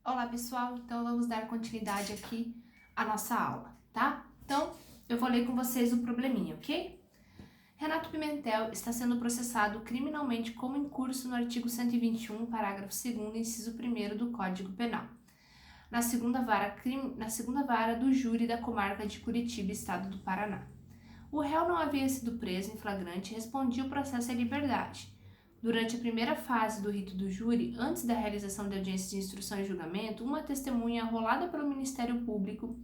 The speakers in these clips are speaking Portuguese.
Olá pessoal, então vamos dar continuidade aqui à nossa aula, tá? Então eu vou ler com vocês o probleminha, ok? Renato Pimentel está sendo processado criminalmente como incurso no artigo 121, parágrafo 2º, inciso 1º do Código Penal, na segunda vara do júri da comarca de Curitiba, estado do Paraná. O réu não havia sido preso em flagrante e respondia o processo em liberdade. Durante a primeira fase do rito do júri, antes da realização da audiência de instrução e julgamento, uma testemunha arrolada pelo Ministério Público,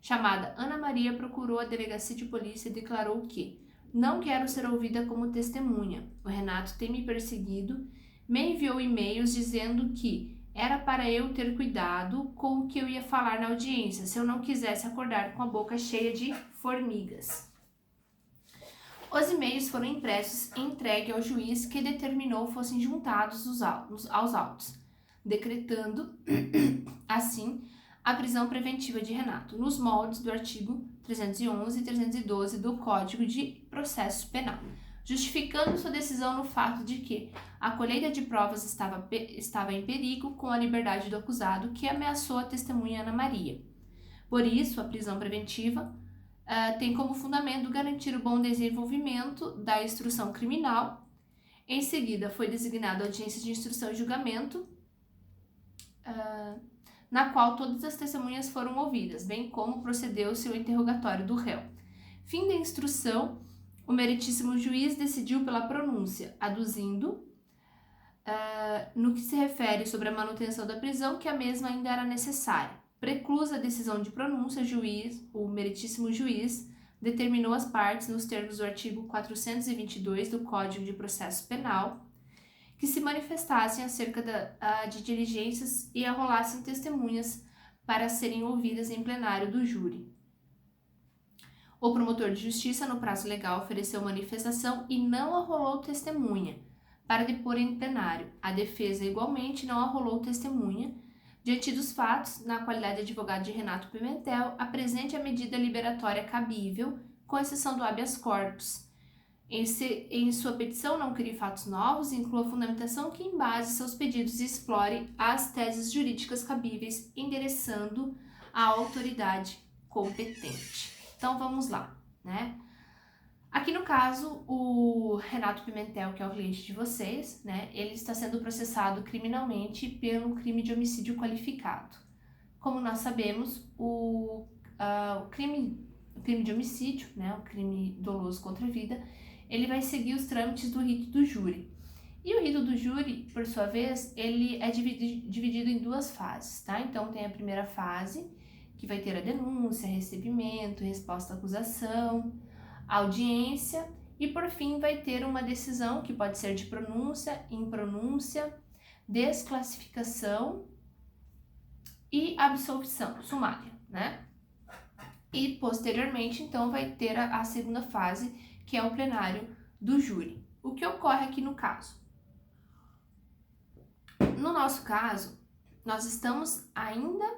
chamada Ana Maria, procurou a delegacia de polícia e declarou que não quero ser ouvida como testemunha. O Renato tem me perseguido, me enviou e-mails dizendo que era para eu ter cuidado com o que eu ia falar na audiência, se eu não quisesse acordar com a boca cheia de formigas. Os e-mails foram impressos e entregues ao juiz, que determinou fossem juntados aos autos, decretando, assim, a prisão preventiva de Renato, nos moldes do artigo 311 e 312 do Código de Processo Penal, justificando sua decisão no fato de que a colheita de provas estava em perigo com a liberdade do acusado, que ameaçou a testemunha Ana Maria. Por isso, a prisão preventiva tem como fundamento garantir o bom desenvolvimento da instrução criminal. Em seguida, foi designada a audiência de instrução e julgamento, na qual todas as testemunhas foram ouvidas, bem como procedeu-se o interrogatório do réu. Fim da instrução, o meritíssimo juiz decidiu pela pronúncia, aduzindo, no que se refere sobre a manutenção da prisão, que a mesma ainda era necessária. Preclusa a decisão de pronúncia, o meritíssimo juiz determinou às partes, nos termos do artigo 422 do Código de Processo Penal, que se manifestassem acerca de diligências e arrolassem testemunhas para serem ouvidas em plenário do júri. O promotor de justiça, no prazo legal, ofereceu manifestação e não arrolou testemunha para depor em plenário. A defesa, igualmente, não arrolou testemunha. Diante dos fatos, na qualidade de advogado de Renato Pimentel, apresente a medida liberatória cabível, com exceção do habeas corpus. Em sua petição, não crie fatos novos, inclua a fundamentação que embase seus pedidos e explore as teses jurídicas cabíveis, endereçando a autoridade competente. Então, vamos lá, né? Aqui no caso, o Renato Pimentel, que é o cliente de vocês, né, ele está sendo processado criminalmente pelo crime de homicídio qualificado. Como nós sabemos, o crime de homicídio, né, o crime doloso contra a vida, ele vai seguir os trâmites do rito do júri. E o rito do júri, por sua vez, ele é dividido em duas fases, tá? Então, tem a primeira fase, que vai ter a denúncia, recebimento, resposta à acusação, audiência, e por fim vai ter uma decisão que pode ser de pronúncia, impronúncia, desclassificação e absolvição sumária, né? E posteriormente, então, vai ter a segunda fase, que é o plenário do júri. O que ocorre aqui no caso? No nosso caso, nós estamos ainda,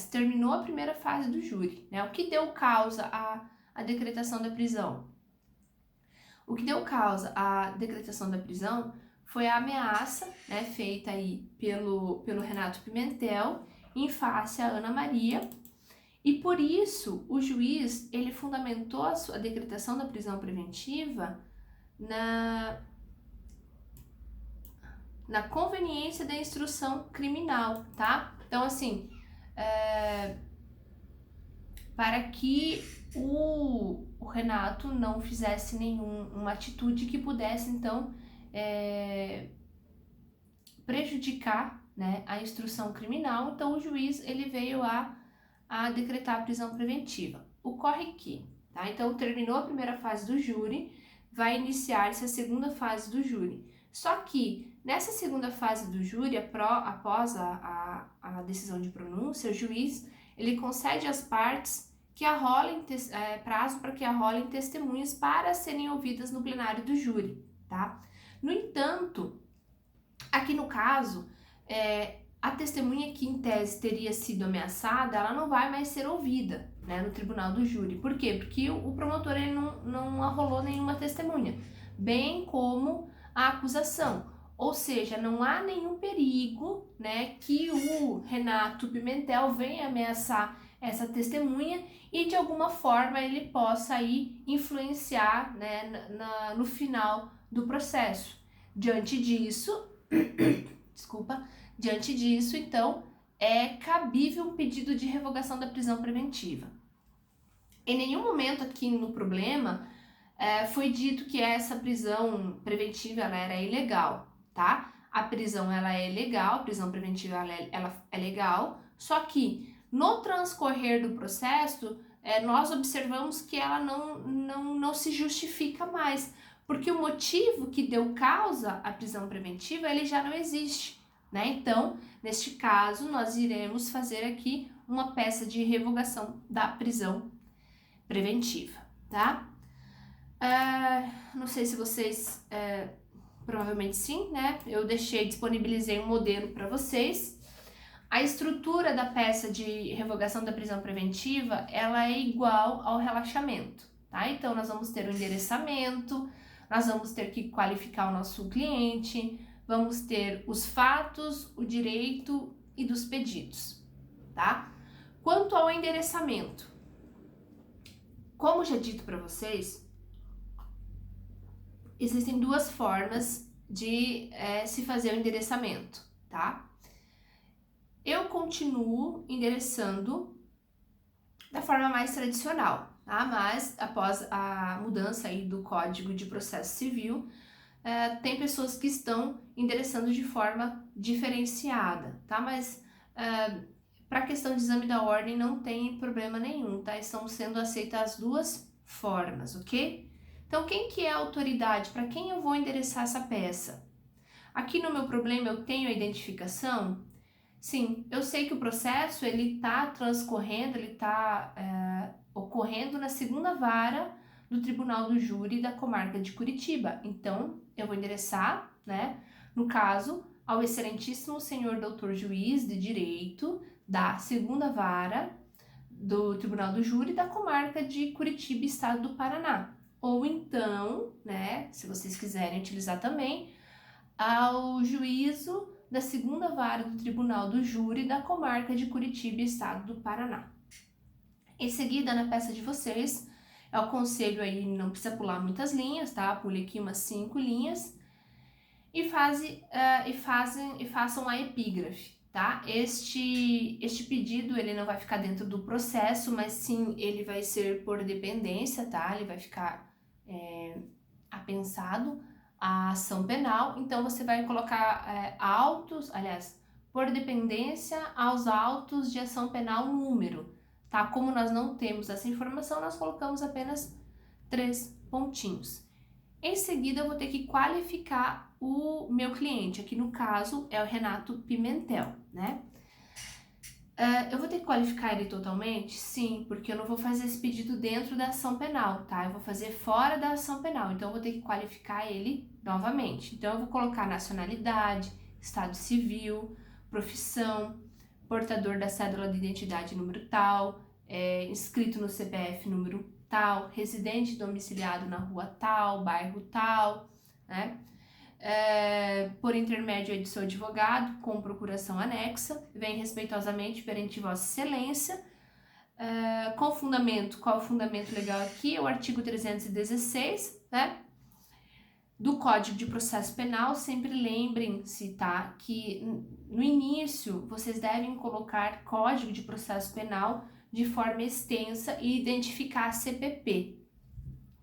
terminou a primeira fase do júri, né? O que deu causa a decretação da prisão? O que deu causa à decretação da prisão foi a ameaça, né, feita aí pelo Renato Pimentel em face a Ana Maria, e por isso o juiz ele fundamentou a decretação da prisão preventiva na conveniência da instrução criminal, tá? Então, assim, para que o Renato não fizesse nenhuma atitude que pudesse, então, prejudicar, né, a instrução criminal. Então, o juiz ele veio a decretar a prisão preventiva. Ocorre que, tá? Então, terminou a primeira fase do júri, vai iniciar-se a segunda fase do júri. Só que, nessa segunda fase do júri, após a decisão de pronúncia, o juiz ele concede às partes que arrolem prazo para que arrolem testemunhas para serem ouvidas no plenário do júri, tá? No entanto, aqui no caso, a testemunha que em tese teria sido ameaçada, ela não vai mais ser ouvida, né, no tribunal do júri. Por quê? Porque o promotor ele não arrolou nenhuma testemunha, bem como a acusação. Ou seja, não há nenhum perigo, né, que o Renato Pimentel venha ameaçar essa testemunha e de alguma forma ele possa aí influenciar, né, no final do processo. Diante disso, desculpa, diante disso, então, é cabível um pedido de revogação da prisão preventiva. Em nenhum momento aqui no problema foi dito que essa prisão preventiva ela era ilegal, tá? A prisão ela é legal, a prisão preventiva ela é legal, só que no transcorrer do processo nós observamos que ela não se justifica mais, porque o motivo que deu causa à prisão preventiva ele já não existe, né? Então, neste caso, nós iremos fazer aqui uma peça de revogação da prisão preventiva, tá? Não sei se vocês, provavelmente sim, né? Eu disponibilizei um modelo para vocês. A estrutura da peça de revogação da prisão preventiva, ela é igual ao relaxamento, tá? Então, nós vamos ter o endereçamento, nós vamos ter que qualificar o nosso cliente, vamos ter os fatos, o direito e dos pedidos, tá? Quanto ao endereçamento, como já dito para vocês, existem duas formas de se fazer o endereçamento, tá? Eu continuo endereçando da forma mais tradicional, tá? Mas após a mudança aí do Código de Processo Civil, tem pessoas que estão endereçando de forma diferenciada, tá? Mas para a questão de exame da ordem não tem problema nenhum, tá? Estão sendo aceitas as duas formas, ok? Então, quem que é a autoridade? Para quem eu vou endereçar essa peça? Aqui no meu problema eu tenho a identificação? Sim, eu sei que o processo ele está transcorrendo, ele está ocorrendo na segunda vara do Tribunal do Júri da Comarca de Curitiba. Então, eu vou endereçar, né, no caso, ao excelentíssimo senhor doutor juiz de direito da segunda vara do Tribunal do Júri da Comarca de Curitiba, Estado do Paraná. Ou então, né, se vocês quiserem utilizar também, ao juízo da segunda vara do Tribunal do Júri da Comarca de Curitiba, Estado do Paraná. Em seguida, na peça de vocês, eu aconselho aí, não precisa pular muitas linhas, tá? Pule aqui umas 5 linhas e façam a epígrafe, tá? Este pedido, ele não vai ficar dentro do processo, mas sim, ele vai ser por dependência, tá? Ele vai ficar apensado a ação penal, então você vai colocar autos, aliás, por dependência aos autos de ação penal número, tá? Como nós não temos essa informação, nós colocamos apenas 3 pontinhos. Em seguida, eu vou ter que qualificar o meu cliente, aqui no caso é o Renato Pimentel, né? Eu vou ter que qualificar ele totalmente? Sim, porque eu não vou fazer esse pedido dentro da ação penal, tá? Eu vou fazer fora da ação penal, então eu vou ter que qualificar ele novamente. Então eu vou colocar nacionalidade, estado civil, profissão, portador da cédula de identidade número tal, inscrito no CPF número tal, residente domiciliado na rua tal, bairro tal, né? Por intermédio de seu advogado, com procuração anexa, vem respeitosamente perante Vossa Excelência, com fundamento, qual é o fundamento legal aqui? É o artigo 316, né? Do Código de Processo Penal. Sempre lembrem-se, tá? Que no início vocês devem colocar Código de Processo Penal de forma extensa e identificar a CPP.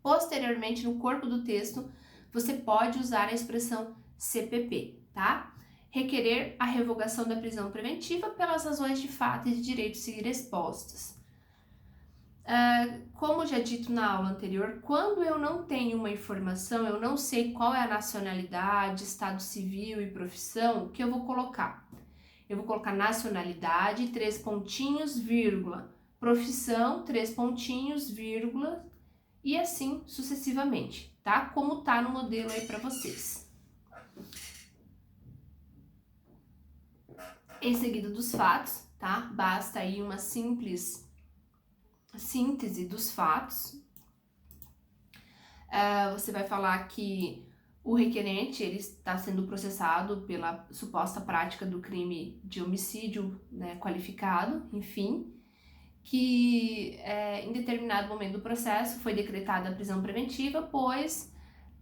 Posteriormente, no corpo do texto, você pode usar a expressão CPP, tá? Requerer a revogação da prisão preventiva pelas razões de fato e de direito seguir expostas. Como já dito na aula anterior, quando eu não tenho uma informação, eu não sei qual é a nacionalidade, estado civil e profissão, o que eu vou colocar? Eu vou colocar nacionalidade, 3 pontinhos, vírgula, profissão, 3 pontinhos, vírgula, e assim sucessivamente, tá? Como tá no modelo aí para vocês. Em seguida dos fatos, tá? Basta aí uma simples síntese dos fatos. Você vai falar que o requerente ele está sendo processado pela suposta prática do crime de homicídio, né, qualificado, enfim, que em determinado momento do processo foi decretada a prisão preventiva, pois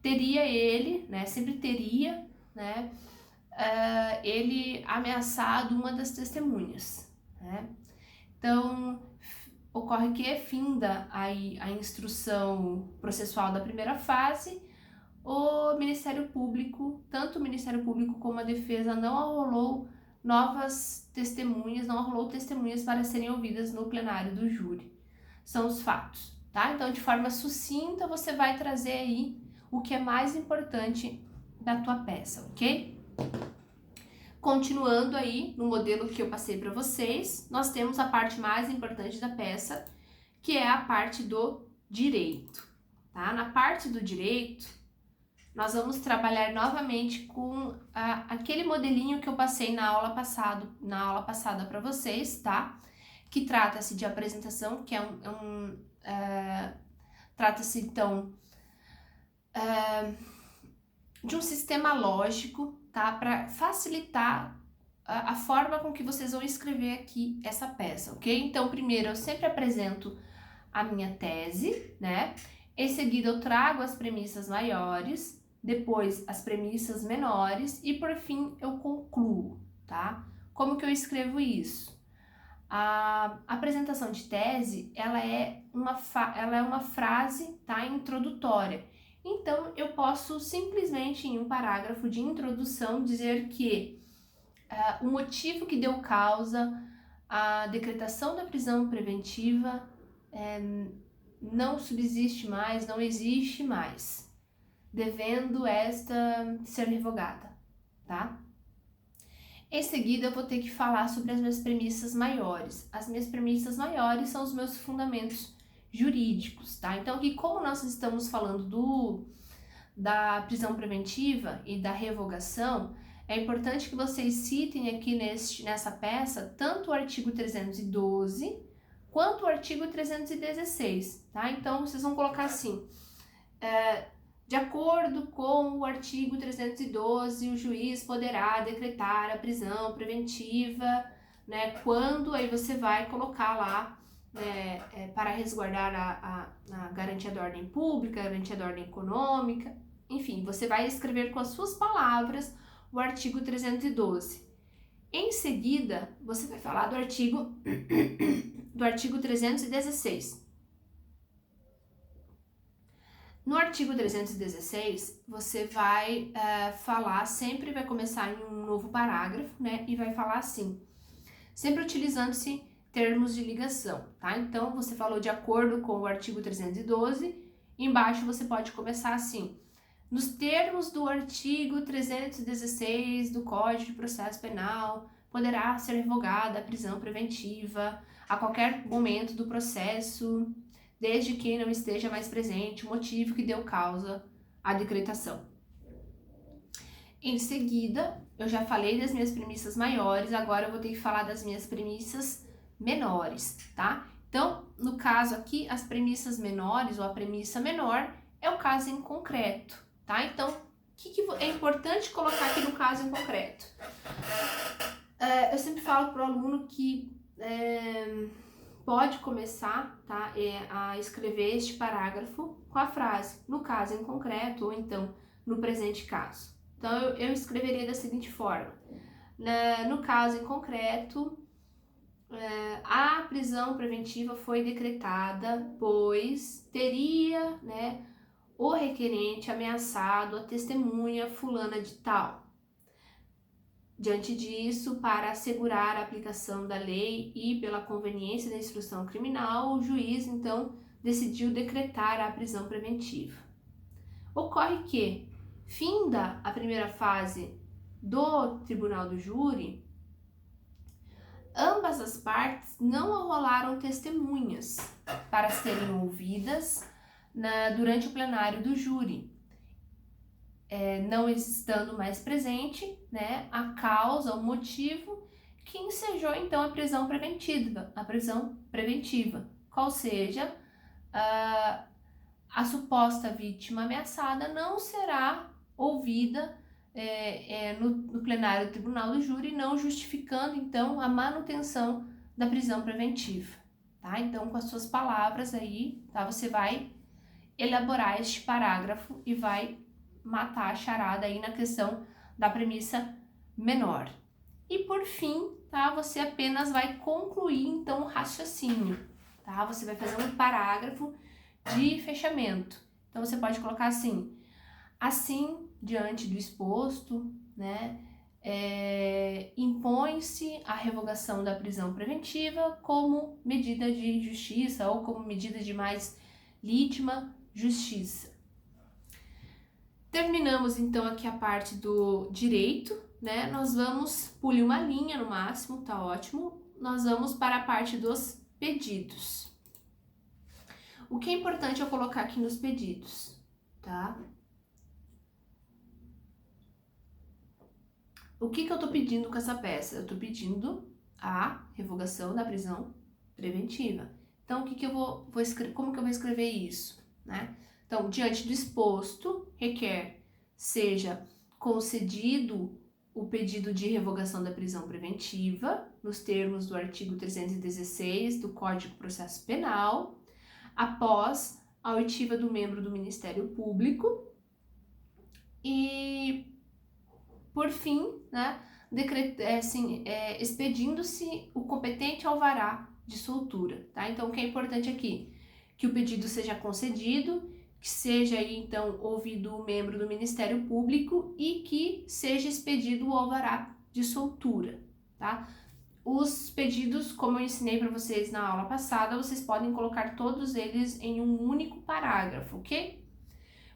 teria ele, né, sempre teria, né, ele ameaçado uma das testemunhas, né? Então, ocorre que finda aí a instrução processual da primeira fase, o Ministério Público, tanto o Ministério Público como a defesa não arrolou novas testemunhas, não arrolou testemunhas para serem ouvidas no plenário do júri. São os fatos, tá? Então, de forma sucinta, você vai trazer aí o que é mais importante da tua peça, ok? Continuando aí no modelo que eu passei para vocês, nós temos a parte mais importante da peça, que é a parte do direito, tá? Na parte do direito, nós vamos trabalhar novamente com aquele modelinho que eu passei na aula passada para vocês, tá? Que trata-se de apresentação, que trata-se então de um sistema lógico, tá? Para facilitar a forma com que vocês vão escrever aqui essa peça, ok? Então, primeiro eu sempre apresento a minha tese, né? Em seguida eu trago as premissas maiores, depois as premissas menores e por fim eu concluo, tá? Como que eu escrevo isso? A apresentação de tese, ela é uma frase, tá, introdutória. Então, eu posso simplesmente em um parágrafo de introdução dizer que o motivo que deu causa à decretação da prisão preventiva não subsiste mais, não existe mais, devendo esta ser revogada, tá? Em seguida, eu vou ter que falar sobre as minhas premissas maiores. As minhas premissas maiores são os meus fundamentos jurídicos, tá? Então, aqui, como nós estamos falando da prisão preventiva e da revogação, é importante que vocês citem aqui nessa peça tanto o artigo 312 quanto o artigo 316, tá? Então, vocês vão colocar assim, de acordo com o artigo 312, o juiz poderá decretar a prisão preventiva, né, quando aí você vai colocar lá, para resguardar a garantia da ordem pública, a garantia da ordem econômica, enfim, você vai escrever com as suas palavras o artigo 312. Em seguida, você vai falar do artigo 316. No artigo 316, você vai falar, sempre vai começar em um novo parágrafo, né? E vai falar assim, sempre utilizando-se termos de ligação, tá? Então, você falou de acordo com o artigo 312, embaixo você pode começar assim, nos termos do artigo 316 do Código de Processo Penal, poderá ser revogada a prisão preventiva a qualquer momento do processo, desde que não esteja mais presente o motivo que deu causa à decretação. Em seguida, eu já falei das minhas premissas maiores, agora eu vou ter que falar das minhas premissas menores, tá? Então, no caso aqui, as premissas menores ou a premissa menor é o caso em concreto, tá? Então, o que é importante colocar aqui no caso em concreto? Eu sempre falo para o aluno que pode começar, tá, a escrever este parágrafo com a frase, no caso em concreto, ou então no presente caso. Então, eu escreveria da seguinte forma, no caso em concreto, a prisão preventiva foi decretada, pois teria, né, o requerente ameaçado a testemunha fulana de tal. Diante disso, para assegurar a aplicação da lei e pela conveniência da instrução criminal, o juiz, então, decidiu decretar a prisão preventiva. Ocorre que, finda a primeira fase do tribunal do júri, ambas as partes não arrolaram testemunhas para serem ouvidas durante o plenário do júri. Não estando mais presente, né, a causa, o motivo que ensejou então a prisão preventiva, qual seja, a suposta vítima ameaçada não será ouvida no plenário do Tribunal do Júri, não justificando, então, a manutenção da prisão preventiva, tá? Então, com as suas palavras aí, tá? Você vai elaborar este parágrafo e vai matar a charada aí na questão da premissa menor. E por fim, tá? Você apenas vai concluir, então, o raciocínio, tá? Você vai fazer um parágrafo de fechamento. Então, você pode colocar assim, diante do exposto, né, impõe-se a revogação da prisão preventiva como medida de justiça ou como medida de mais legítima justiça. Terminamos então aqui a parte do direito, né? Nós vamos, pule uma linha no máximo, tá ótimo. Nós vamos para a parte dos pedidos. O que é importante eu colocar aqui nos pedidos, tá? O que eu tô pedindo com essa peça? Eu tô pedindo a revogação da prisão preventiva. Então, o que eu vou escrever? Como que eu vou escrever isso, né? Então, diante do exposto, requer seja concedido o pedido de revogação da prisão preventiva, nos termos do artigo 316 do Código de Processo Penal, após a oitiva do membro do Ministério Público e, por fim, né, expedindo-se o competente alvará de soltura, tá? Então, o que é importante aqui? Que o pedido seja concedido, que seja aí, então, ouvido o membro do Ministério Público e que seja expedido o alvará de soltura, tá? Os pedidos, como eu ensinei para vocês na aula passada, vocês podem colocar todos eles em um único parágrafo, ok?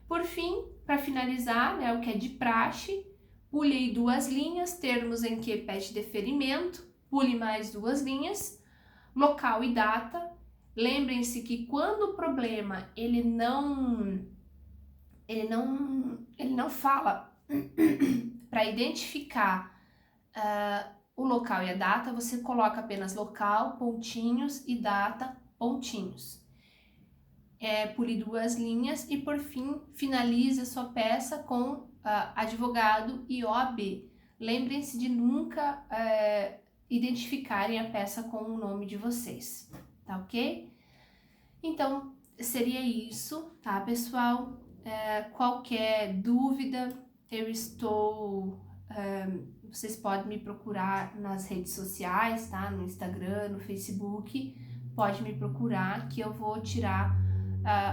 Por fim, para finalizar, né, o que é de praxe, pule aí 2 linhas, termos em que pede deferimento, pule mais 2 linhas, local e data. Lembrem-se que quando o problema ele não fala para identificar o local e a data, você coloca apenas local, pontinhos e data, pontinhos. Pule 2 linhas e por fim finalize a sua peça com advogado e OAB. Lembrem-se de nunca identificarem a peça com o nome de vocês, tá ok? Então, seria isso, tá, pessoal? Qualquer dúvida, vocês podem me procurar nas redes sociais, tá? No Instagram, no Facebook, pode me procurar que eu vou tirar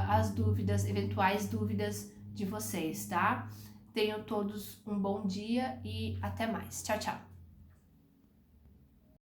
as dúvidas, eventuais dúvidas de vocês, tá? Tenham todos um bom dia e até mais. Tchau, tchau!